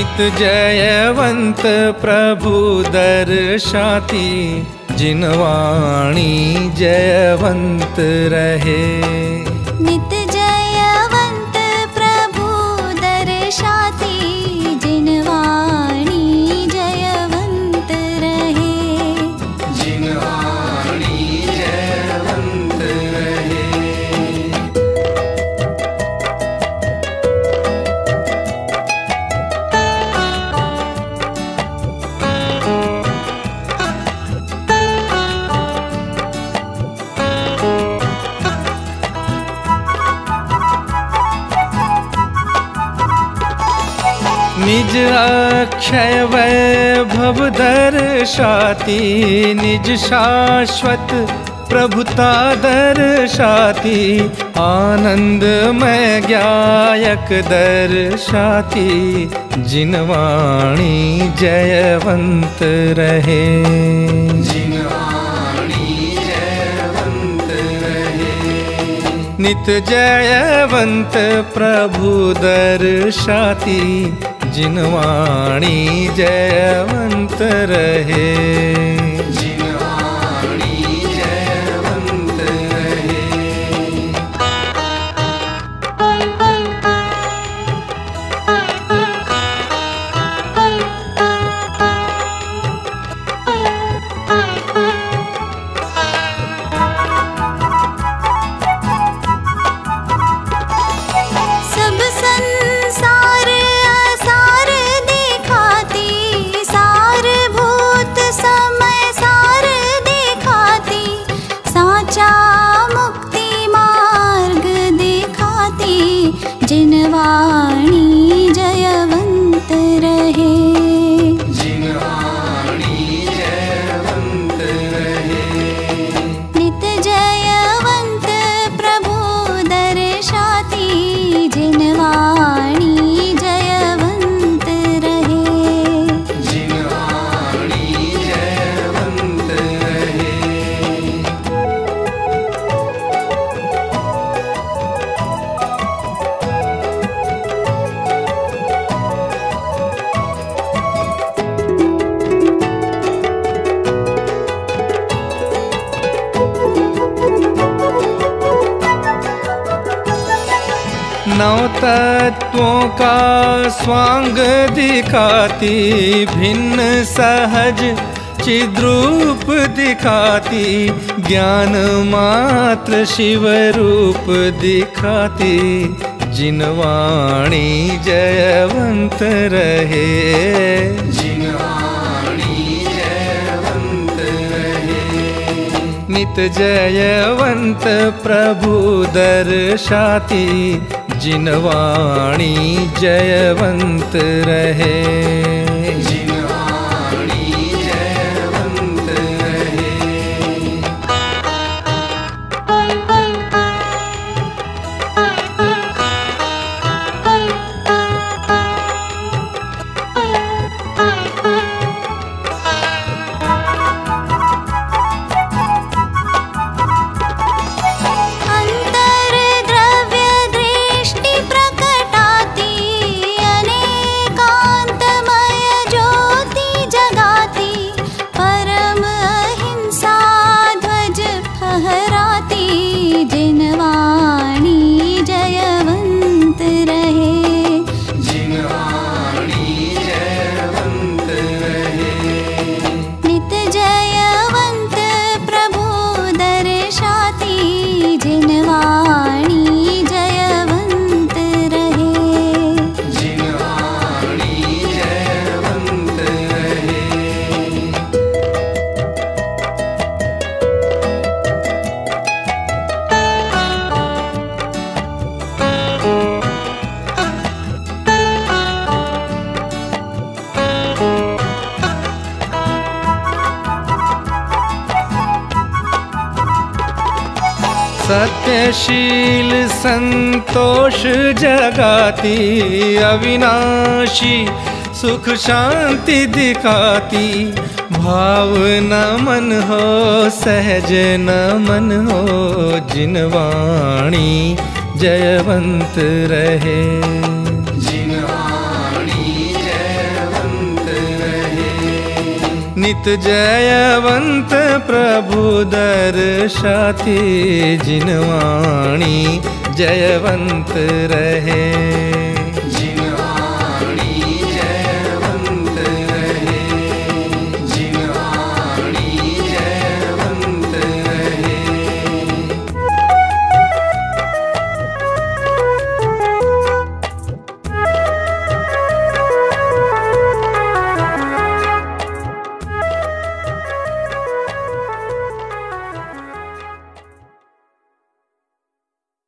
नित जयवंत प्रभु दर्शाती, जिनवाणी जयवंत रहे। नित जयवंत प्रभु दर्शाती, जिनवाणी जयवंत रहे। जिनवाणी जयवंत रहे। निज अक्षय वैभव दर्शाती, निज शाश्वत प्रभुता दर्शाती, आनंदमय ज्ञायक दर्शाती, जिनवाणी जयवंत रहे। जिनवाणी जयवंत रहे। नित जयवंत प्रभु दर्शाती, जिनवाणी जयवंत रहे। जिनवाणी जयवंत रहे। सब संसार असार दिखाती, सारभूत समय सार दिखाती, साचा मुक्ति मार्ग दिखाती, जिनवाणी जयवंत रहे। जिनवाणी जयवंत रहे। नित जयवंत प्रभु दर्शाती, जिनवाणी जयवंत रहे। जिनवाणी जयवंत रहे। नौ तत्वों का स्वांग दिखाती, भिन्न सहज चिद्रूप दिखाती, ज्ञान मात्र शिव रूप दिखाती, जिनवाणी जयवंत रहे। जिनवाणी जयवंत रहे। नित जयवंत प्रभु दर्शाती, जिनवाणी जयवंत रहे। जिनवाणी जयवंत रहे। अंतर द्रव्य दृष्टि प्रकटाती, अनेकांतमय ज्योति जगाती, परम अहिंसा ध्वज फहराती, जिनवाणी जयवंत रहे। जिनवाणी जयवंत रहे। नित जयवंत प्रभु दर्शाती, जिनवाणी जयवंत रहे। जिनवाणी जयवंत रहे। सत्यशील संतोष जगाती, अविनाशी सुख शांति दिखाती, भाव न मन हो सहज न मन हो, जिनवाणी जयवंत रहे। जिनवाणी जय नित जयवंत प्रभु दर्शाती जिनवाणी जयवंत रहे।